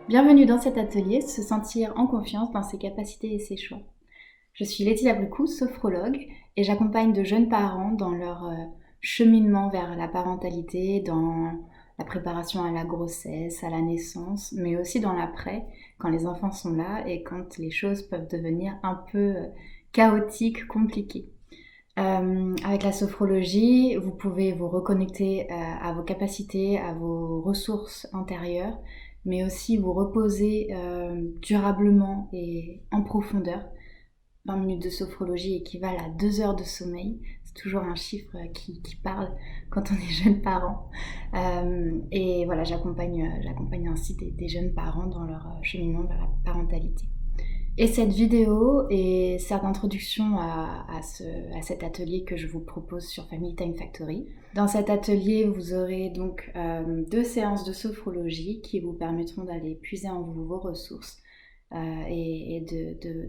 Bienvenue dans cet atelier, se sentir en confiance dans ses capacités et ses choix. Je suis Laetitia Blucou, sophrologue, et j'accompagne de jeunes parents dans leur cheminement vers la parentalité, dans la préparation à la grossesse, à la naissance, mais aussi dans l'après, quand les enfants sont là et quand les choses peuvent devenir un peu chaotiques, compliquées. Avec la sophrologie, vous pouvez vous reconnecter à vos capacités, à vos ressources intérieures, mais aussi vous reposer durablement et en profondeur. 20 minutes de sophrologie équivalent à 2 heures de sommeil. C'est toujours un chiffre qui parle quand on est jeune parent. Et voilà, j'accompagne ainsi des jeunes parents dans leur cheminement vers la parentalité. Et cette vidéo sert d'introduction à cet atelier que je vous propose sur Family Time Factory. Dans cet atelier, vous aurez donc 2 séances de sophrologie qui vous permettront d'aller puiser en vous vos ressources et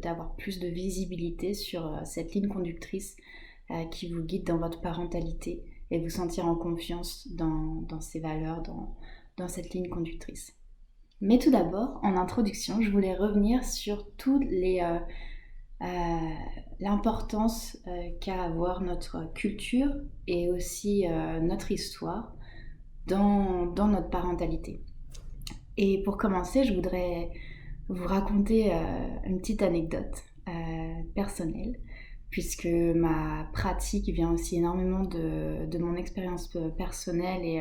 d'avoir plus de visibilité sur cette ligne conductrice qui vous guide dans votre parentalité et vous sentir en confiance dans ces valeurs, dans cette ligne conductrice. Mais tout d'abord, en introduction, je voulais revenir sur l'importance qu'a à avoir notre culture et aussi notre histoire dans notre parentalité. Et pour commencer, je voudrais vous raconter une petite anecdote personnelle, puisque ma pratique vient aussi énormément de mon expérience personnelle et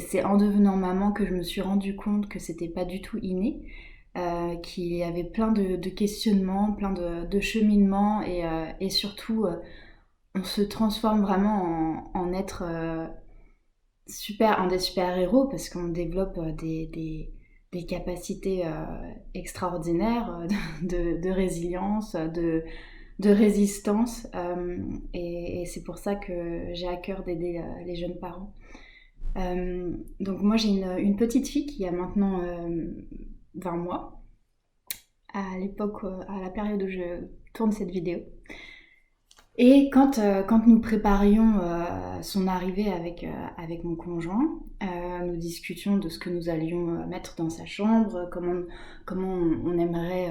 c'est en devenant maman que je me suis rendu compte que c'était pas du tout inné, qu'il y avait plein de questionnements, plein de cheminements et surtout on se transforme vraiment en être un des super-héros parce qu'on développe des capacités extraordinaires de résilience, de résistance et c'est pour ça que j'ai à cœur d'aider les jeunes parents. Donc moi j'ai une petite fille qui a maintenant 20 mois, à l'époque, à la période où je tourne cette vidéo. Et quand nous préparions son arrivée avec mon conjoint, nous discutions de ce que nous allions mettre dans sa chambre, comment on aimerait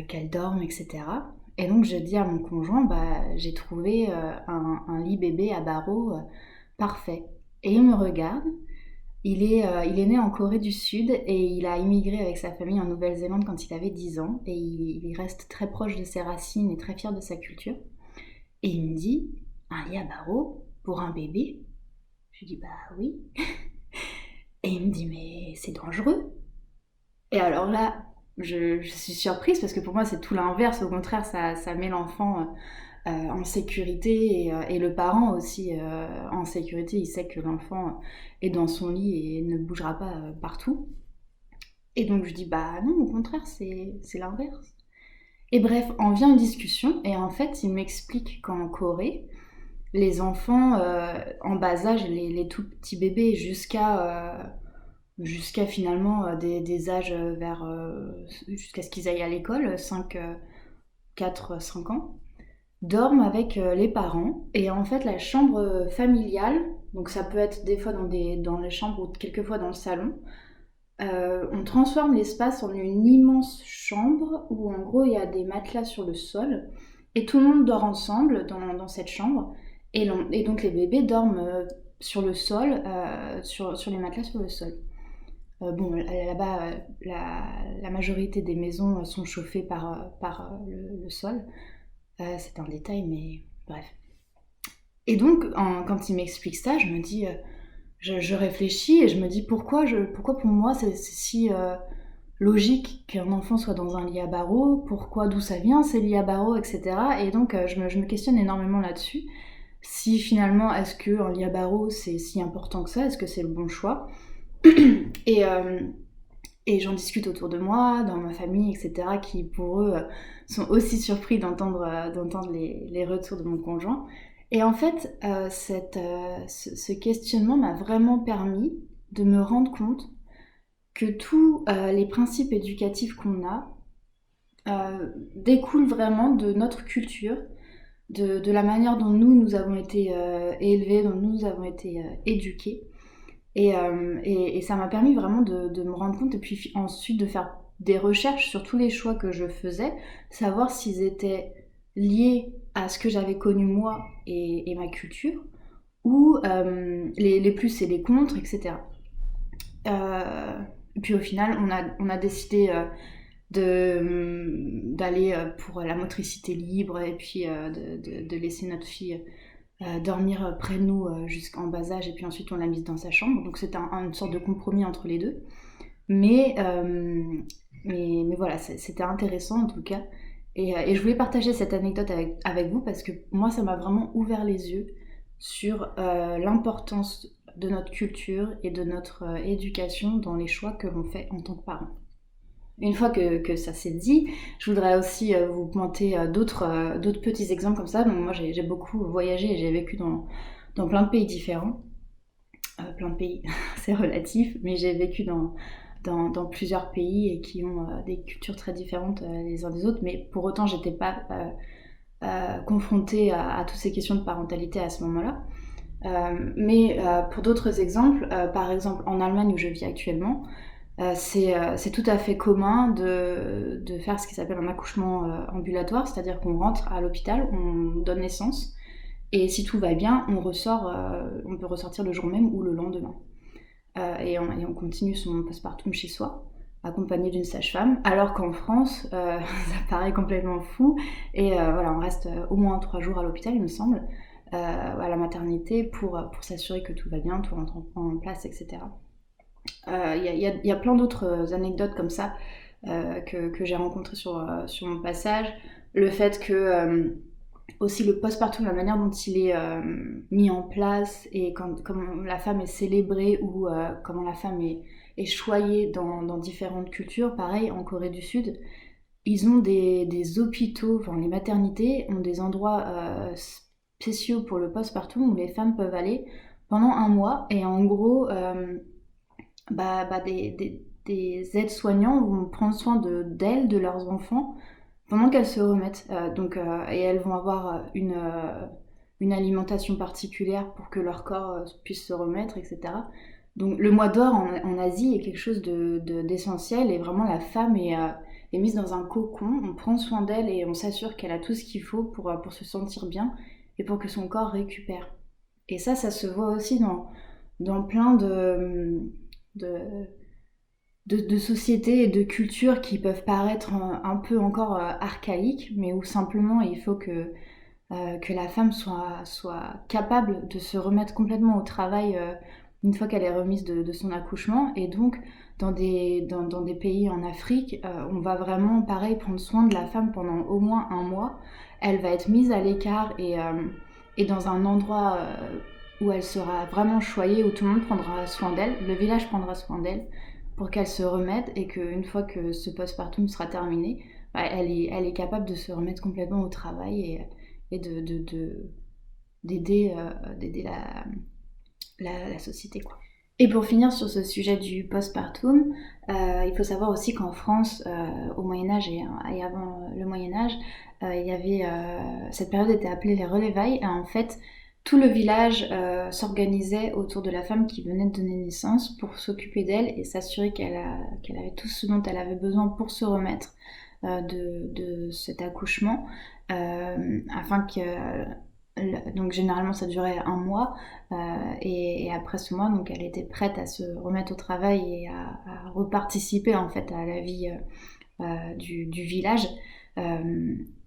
qu'elle dorme, etc. Et donc je dis à mon conjoint, j'ai trouvé un lit bébé à barreaux parfait. Et il me regarde, il est né en Corée du Sud et il a immigré avec sa famille en Nouvelle-Zélande quand il avait 10 ans et il reste très proche de ses racines et très fier de sa culture. Et il me dit, un lit à barreaux pour un bébé? Je lui dis, bah oui. Et il me dit, mais c'est dangereux. Et alors là, je suis surprise parce que pour moi c'est tout l'inverse, au contraire ça met l'enfant en sécurité et le parent aussi en sécurité, il sait que l'enfant est dans son lit et ne bougera pas partout. Et donc je dis bah non, au contraire c'est l'inverse. Et bref, en vient une discussion et en fait il m'explique qu'en Corée, les enfants en bas âge, les tout petits bébés jusqu'à finalement des âges jusqu'à ce qu'ils aillent à l'école, 4, 5 ans, dorment avec les parents. Et en fait, la chambre familiale, donc ça peut être des fois dans les chambres ou quelquefois dans le salon, on transforme l'espace en une immense chambre où en gros il y a des matelas sur le sol et tout le monde dort ensemble dans cette chambre. Et donc les bébés dorment sur le sol, sur les matelas sur le sol. Bon, là-bas, la majorité des maisons sont chauffées par le sol. C'est un détail, mais bref. Et donc, quand il m'explique ça, je me dis, je réfléchis et je me dis pourquoi pour moi c'est si logique qu'un enfant soit dans un lit à barreaux, d'où ça vient ces lits à barreaux, etc. Et donc, je me questionne énormément là-dessus. Si finalement, est-ce qu'un lit à barreaux c'est si important que ça? Est-ce que c'est le bon choix? Et, et j'en discute autour de moi, dans ma famille, etc., qui pour eux sont aussi surpris d'entendre les retours de mon conjoint. Et en fait, ce questionnement m'a vraiment permis de me rendre compte que tous les principes éducatifs qu'on a découlent vraiment de notre culture, de la manière dont nous avons été élevés, dont nous avons été éduqués. Et ça m'a permis vraiment de me rendre compte et puis ensuite de faire des recherches sur tous les choix que je faisais, savoir s'ils étaient liés à ce que j'avais connu moi et ma culture, ou les plus et les contre, etc. Et puis au final, on a décidé d'aller pour la motricité libre et puis de laisser notre fille dormir près de nous jusqu'en bas âge, et puis ensuite on l'a mise dans sa chambre. Donc c'était une sorte de compromis entre les deux. Mais, mais voilà, c'était intéressant en tout cas. Et je voulais partager cette anecdote avec vous parce que moi, ça m'a vraiment ouvert les yeux sur l'importance de notre culture et de notre éducation dans les choix que l'on fait en tant que parents. Une fois que ça s'est dit, je voudrais aussi vous pointer d'autres petits exemples comme ça. Donc moi, j'ai beaucoup voyagé et j'ai vécu dans plein de pays différents. Plein de pays, c'est relatif, mais j'ai vécu dans plusieurs pays et qui ont des cultures très différentes les uns des autres. Mais pour autant, j'étais pas confrontée à toutes ces questions de parentalité à ce moment-là. Mais pour d'autres exemples, par exemple en Allemagne où je vis actuellement, c'est tout à fait commun de faire ce qui s'appelle un accouchement ambulatoire, c'est-à-dire qu'on rentre à l'hôpital, on donne naissance, et si tout va bien, on peut ressortir le jour même ou le lendemain. Et on continue son postpartum chez soi, accompagné d'une sage-femme, alors qu'en France, ça paraît complètement fou, et voilà, on reste au moins 3 jours à l'hôpital, il me semble, à la maternité, pour s'assurer que tout va bien, tout rentre en place, etc. Il y a plein d'autres anecdotes comme ça que j'ai rencontrées sur mon passage. Le fait que aussi le postpartum, la manière dont il est mis en place et comment la femme est célébrée ou comment la femme est choyée dans différentes cultures. Pareil, en Corée du Sud, ils ont des hôpitaux, enfin les maternités ont des endroits spéciaux pour le postpartum où les femmes peuvent aller pendant un mois, et en gros des aides-soignants vont prendre soin d'elles, de leurs enfants, pendant qu'elles se remettent. Et elles vont avoir une alimentation particulière pour que leur corps puisse se remettre, etc. Donc le mois d'or en Asie est quelque chose d'essentiel, et vraiment la femme est mise dans un cocon, on prend soin d'elle et on s'assure qu'elle a tout ce qu'il faut pour se sentir bien et pour que son corps récupère. Et ça se voit aussi dans plein de, de sociétés et de cultures qui peuvent paraître un peu encore archaïques, mais où simplement il faut que la femme soit capable de se remettre complètement au travail une fois qu'elle est remise de son accouchement. Et donc, dans des pays en Afrique, on va vraiment, pareil, prendre soin de la femme pendant au moins un mois. Elle va être mise à l'écart et dans un endroit où elle sera vraiment choyée, où tout le monde prendra soin d'elle, le village prendra soin d'elle, pour qu'elle se remette, et qu'une fois que ce postpartum sera terminé, elle est capable de se remettre complètement au travail et d'aider la société, quoi. Et pour finir sur ce sujet du postpartum, il faut savoir aussi qu'en France, au Moyen-Âge et avant le Moyen-Âge, il y avait, cette période était appelée les Relevailles, et en fait, tout le village s'organisait autour de la femme qui venait de donner naissance pour s'occuper d'elle et s'assurer qu'elle avait tout ce dont elle avait besoin pour se remettre de cet accouchement, afin que donc généralement ça durait un mois, et après ce mois, donc elle était prête à se remettre au travail et à reparticiper en fait à la vie du village.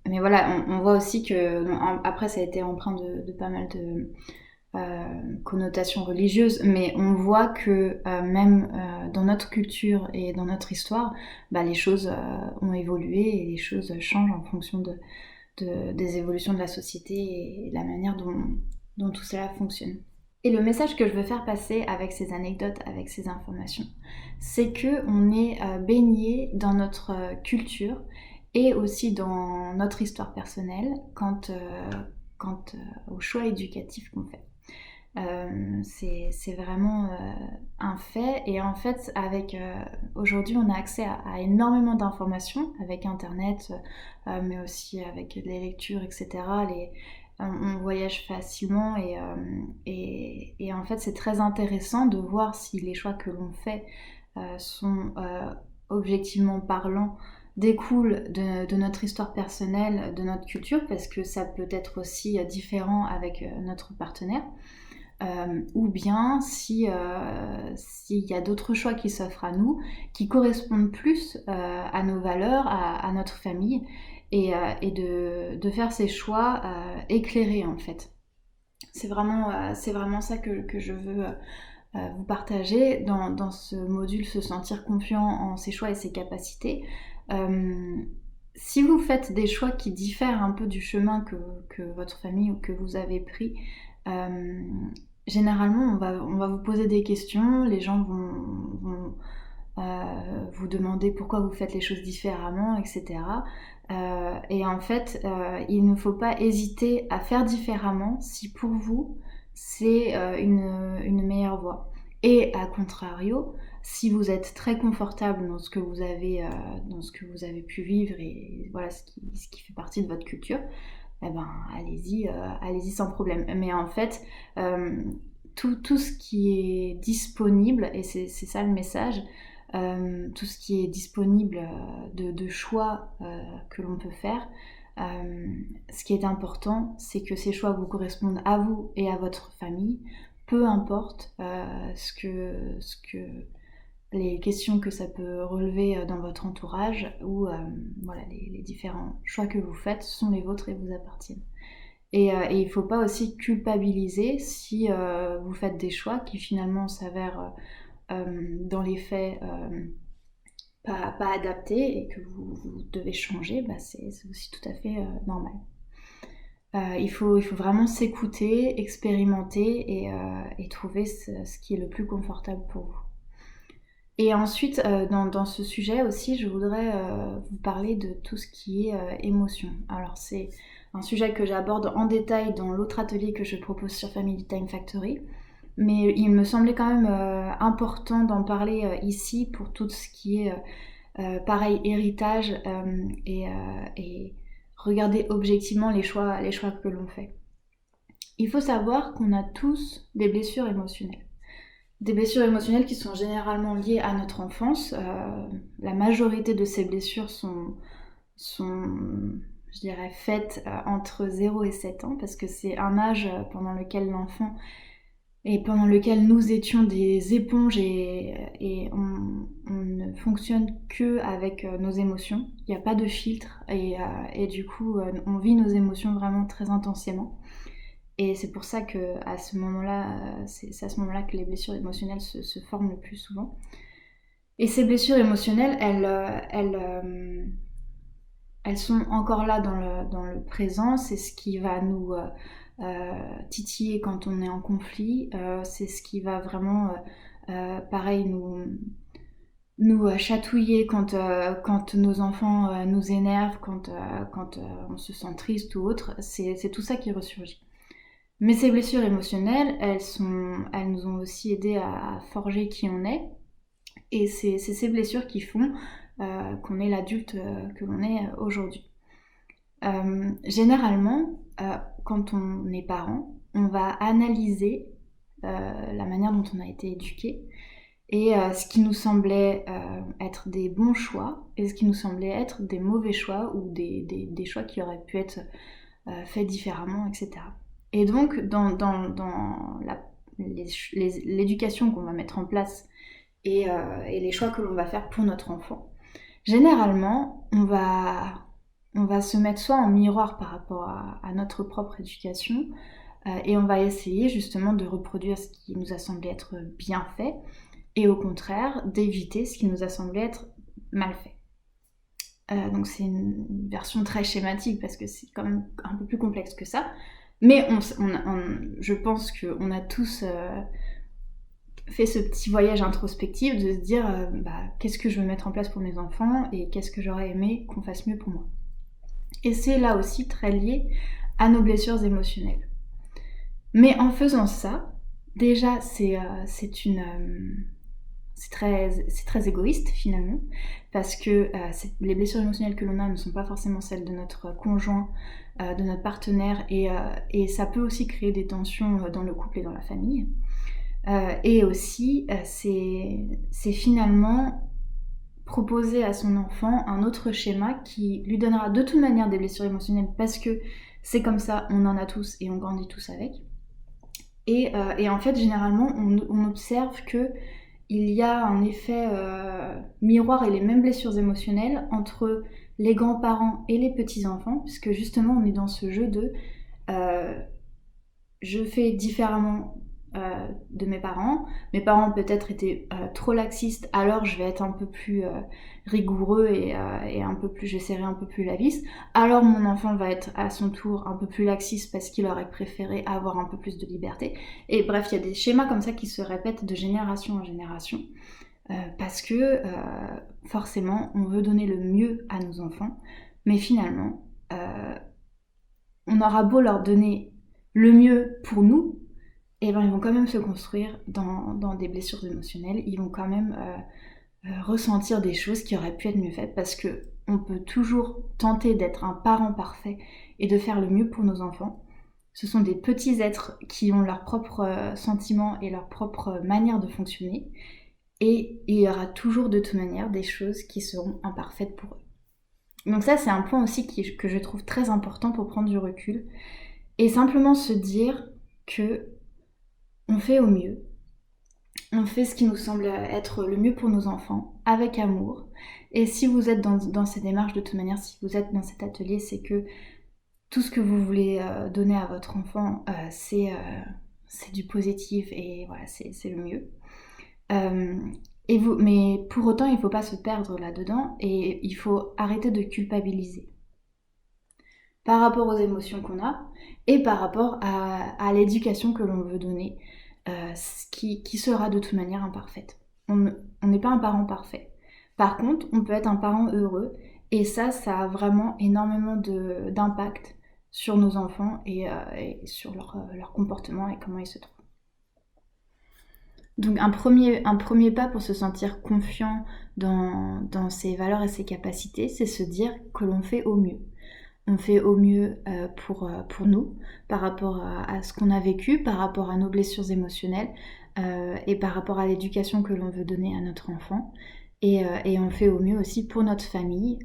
Mais voilà, on voit aussi que après ça a été empreint de pas mal de connotations religieuses, mais on voit que même dans notre culture et dans notre histoire, les choses ont évolué et les choses changent en fonction des évolutions de la société et la manière dont tout cela fonctionne. Et le message que je veux faire passer avec ces anecdotes, avec ces informations, c'est qu'on est baigné dans notre culture et aussi dans notre histoire personnelle quant au choix éducatif qu'on fait. C'est vraiment un fait, et en fait aujourd'hui on a accès à énormément d'informations avec internet, mais aussi avec les lectures, etc., on voyage facilement et en fait c'est très intéressant de voir si les choix que l'on fait sont objectivement parlant découlent de notre histoire personnelle, de notre culture, parce que ça peut être aussi différent avec notre partenaire. Ou bien s'il y a d'autres choix qui s'offrent à nous, qui correspondent plus à nos valeurs, à notre famille, et de faire ces choix éclairés en fait. C'est vraiment ça que je veux vous partager dans ce module, se sentir confiant en ses choix et ses capacités. Si vous faites des choix qui diffèrent un peu du chemin que votre famille ou que vous avez pris, généralement on va vous poser des questions, les gens vont vous demander pourquoi vous faites les choses différemment, etc. Et en fait, il ne faut pas hésiter à faire différemment si pour vous c'est une meilleure voie. Et à contrario, si vous êtes très confortable dans ce que vous avez pu vivre et voilà ce qui fait partie de votre culture, eh ben allez-y sans problème. Mais en fait, tout ce qui est disponible, et c'est ça le message, tout ce qui est disponible de choix que l'on peut faire, ce qui est important, c'est que ces choix vous correspondent à vous et à votre famille, peu importe ce que les questions que ça peut relever dans votre entourage, ou voilà, les différents choix que vous faites sont les vôtres et vous appartiennent. Et il ne faut pas aussi culpabiliser si vous faites des choix qui finalement s'avèrent dans les faits pas adaptés et que vous devez changer, c'est aussi tout à fait normal. Il faut vraiment s'écouter, expérimenter et trouver ce qui est le plus confortable pour vous. Et ensuite, dans ce sujet aussi, je voudrais vous parler de tout ce qui est émotion. Alors c'est un sujet que j'aborde en détail dans l'autre atelier que je propose sur Family Time Factory, mais il me semblait quand même important d'en parler ici pour tout ce qui est pareil, héritage et regarder objectivement les choix que l'on fait. Il faut savoir qu'on a tous des blessures émotionnelles. Des blessures émotionnelles qui sont généralement liées à notre enfance. La majorité de ces blessures sont je dirais, faites entre 0 et 7 ans, parce que c'est un âge pendant lequel l'enfant et pendant lequel nous étions des éponges et on ne fonctionne que avec nos émotions. Il n'y a pas de filtre et du coup on vit nos émotions vraiment très intensément. Et c'est pour ça que à ce moment-là, c'est à ce moment-là que les blessures émotionnelles se forment le plus souvent. Et ces blessures émotionnelles, elles sont encore là dans le présent. C'est ce qui va nous titiller quand on est en conflit. C'est ce qui va vraiment, pareil, nous chatouiller quand nos enfants nous énervent, quand on se sent triste ou autre. C'est tout ça qui ressurgit. Mais ces blessures émotionnelles, elles nous ont aussi aidé à forger qui on est. Et c'est ces blessures qui font qu'on est l'adulte que l'on est aujourd'hui. Généralement, quand on est parent, on va analyser la manière dont on a été éduqué et ce qui nous semblait être des bons choix et ce qui nous semblait être des mauvais choix ou des choix qui auraient pu être faits différemment, etc. Et donc, dans l'éducation qu'on va mettre en place et les choix que l'on va faire pour notre enfant, généralement, on va se mettre soit en miroir par rapport à notre propre éducation et on va essayer justement de reproduire ce qui nous a semblé être bien fait et au contraire d'éviter ce qui nous a semblé être mal fait. Donc c'est une version très schématique parce que c'est quand même un peu plus complexe que ça. Mais je pense qu'on a tous fait ce petit voyage introspectif de se dire qu'est-ce que je veux mettre en place pour mes enfants et qu'est-ce que j'aurais aimé qu'on fasse mieux pour moi. Et c'est là aussi très lié à nos blessures émotionnelles. Mais en faisant ça, déjà c'est c'est très égoïste finalement, parce que les blessures émotionnelles que l'on a ne sont pas forcément celles de notre conjoint, de notre partenaire, et ça peut aussi créer des tensions dans le couple et dans la famille. Et aussi, c'est finalement proposer à son enfant un autre schéma qui lui donnera de toute manière des blessures émotionnelles, parce que c'est comme ça, on en a tous et on grandit tous avec. Et en fait, généralement, on observe que il y a un effet miroir et les mêmes blessures émotionnelles entre les grands-parents et les petits-enfants, puisque justement, on est dans ce jeu de je fais différemment de mes parents. Mes parents ont peut-être été trop laxistes, alors je vais être un peu plus rigoureux et un peu plus, je vais serrer un peu plus la vis. Alors mon enfant va être à son tour un peu plus laxiste parce qu'il aurait préféré avoir un peu plus de liberté. Et bref, il y a des schémas comme ça qui se répètent de génération en génération. Parce que forcément, on veut donner le mieux à nos enfants, mais finalement, on aura beau leur donner le mieux pour nous, et ben ils vont quand même se construire dans des blessures émotionnelles, ils vont quand même ressentir des choses qui auraient pu être mieux faites, parce que on peut toujours tenter d'être un parent parfait et de faire le mieux pour nos enfants. Ce sont des petits êtres qui ont leurs propres sentiments et leur propre manière de fonctionner, et il y aura toujours de toute manière des choses qui seront imparfaites pour eux. Donc ça, c'est un point aussi que je trouve très important pour prendre du recul, et simplement se dire que on fait au mieux, on fait ce qui nous semble être le mieux pour nos enfants, avec amour. Et si vous êtes dans ces démarches, de toute manière, si vous êtes dans cet atelier, c'est que tout ce que vous voulez donner à votre enfant, c'est du positif, et voilà, c'est le mieux. Mais pour autant, il ne faut pas se perdre là-dedans, et il faut arrêter de culpabiliser par rapport aux émotions qu'on a et par rapport à l'éducation que l'on veut donner, qui sera de toute manière imparfaite. On n'est pas un parent parfait. Par contre, on peut être un parent heureux, et ça a vraiment énormément d'impact sur nos enfants et sur leur comportement et comment ils se trouvent. Donc un premier pas pour se sentir confiant dans ses valeurs et ses capacités, c'est se dire que l'on fait au mieux. On fait au mieux pour nous, par rapport à ce qu'on a vécu, par rapport à nos blessures émotionnelles, et par rapport à l'éducation que l'on veut donner à notre enfant. Et on fait au mieux aussi pour notre famille,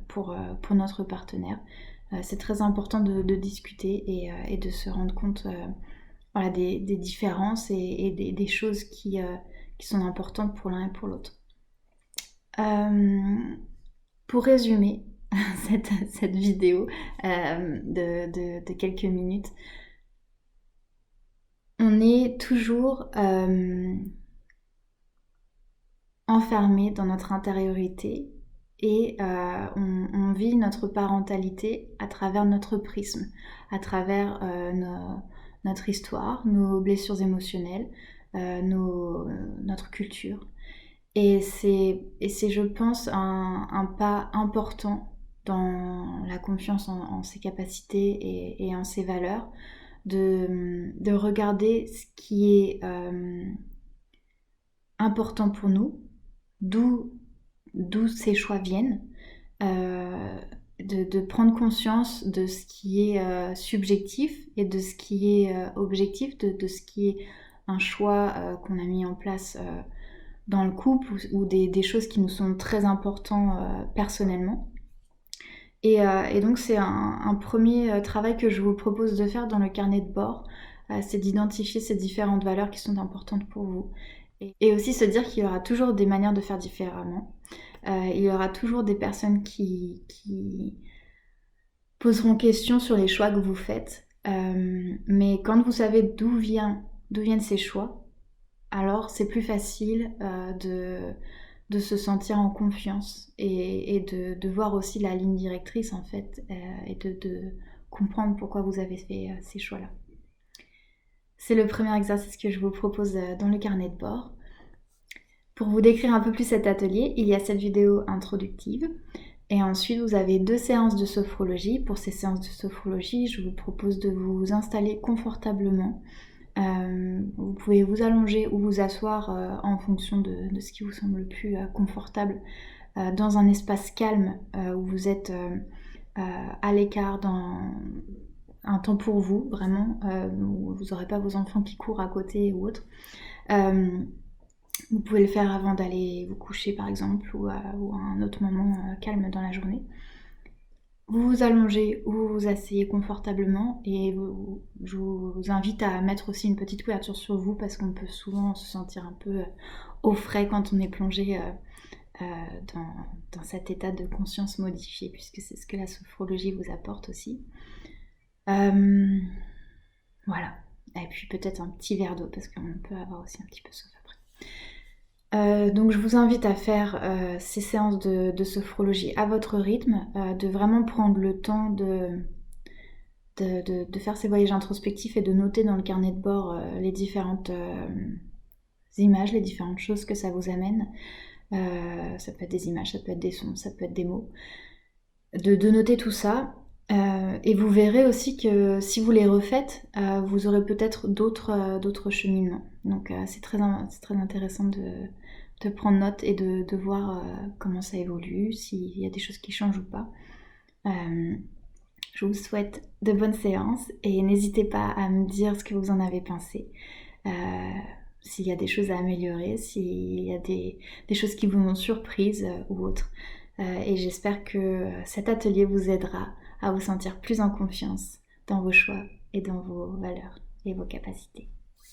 pour notre partenaire. C'est très important de discuter et de se rendre compte voilà, des différences et des choses qui sont importantes pour l'un et pour l'autre. Pour résumer cette vidéo de quelques minutes, on est toujours enfermé dans notre intériorité, et on vit notre parentalité à travers notre prisme, à travers notre histoire, nos blessures émotionnelles, notre culture. Et c'est, je pense, un pas important dans la confiance en ses capacités et en ses valeurs, de regarder ce qui est important pour nous, d'où ces choix viennent, de prendre conscience de ce qui est subjectif et de ce qui est objectif, de ce qui est un choix qu'on a mis en place dans le couple, ou des choses qui nous sont très importantes personnellement. Et donc c'est un premier travail que je vous propose de faire dans le carnet de bord, c'est d'identifier ces différentes valeurs qui sont importantes pour vous. Et aussi se dire qu'il y aura toujours des manières de faire différemment. Il y aura toujours des personnes qui poseront question sur les choix que vous faites. Mais quand vous savez d'où viennent ces choix, alors c'est plus facile de se sentir en confiance et de voir aussi la ligne directrice en fait, et de comprendre pourquoi vous avez fait ces choix-là. C'est le premier exercice que je vous propose dans le carnet de bord. Pour vous décrire un peu plus cet atelier, il y a cette vidéo introductive, et ensuite vous avez 2 séances de sophrologie. Pour ces séances de sophrologie, je vous propose de vous installer confortablement Vous pouvez vous allonger ou vous asseoir en fonction de ce qui vous semble le plus confortable dans un espace calme où vous êtes à l'écart, dans un temps pour vous, vraiment, où vous n'aurez pas vos enfants qui courent à côté ou autre. Vous pouvez le faire avant d'aller vous coucher par exemple, ou à un autre moment calme dans la journée. Vous vous allongez ou vous vous asseyez confortablement, et je vous invite à mettre aussi une petite couverture sur vous, parce qu'on peut souvent se sentir un peu au frais quand on est plongé dans cet état de conscience modifié, puisque c'est ce que la sophrologie vous apporte aussi. Voilà. Et puis peut-être un petit verre d'eau, parce qu'on peut avoir aussi un petit peu soif après. Donc je vous invite à faire ces séances de sophrologie à votre rythme, de vraiment prendre le temps de faire ces voyages introspectifs et de noter dans le carnet de bord les différentes images, les différentes choses que ça vous amène. Ça peut être des images, ça peut être des sons, ça peut être des mots. De noter tout ça. Et vous verrez aussi que si vous les refaites, vous aurez peut-être d'autres cheminements. Donc c'est très intéressant de prendre note et de voir comment ça évolue, s'il y a des choses qui changent ou pas. Je vous souhaite de bonnes séances, et n'hésitez pas à me dire ce que vous en avez pensé. S'il y a des choses à améliorer, s'il y a des choses qui vous ont surprise ou autres. Et j'espère que cet atelier vous aidera à vous sentir plus en confiance dans vos choix et dans vos valeurs et vos capacités.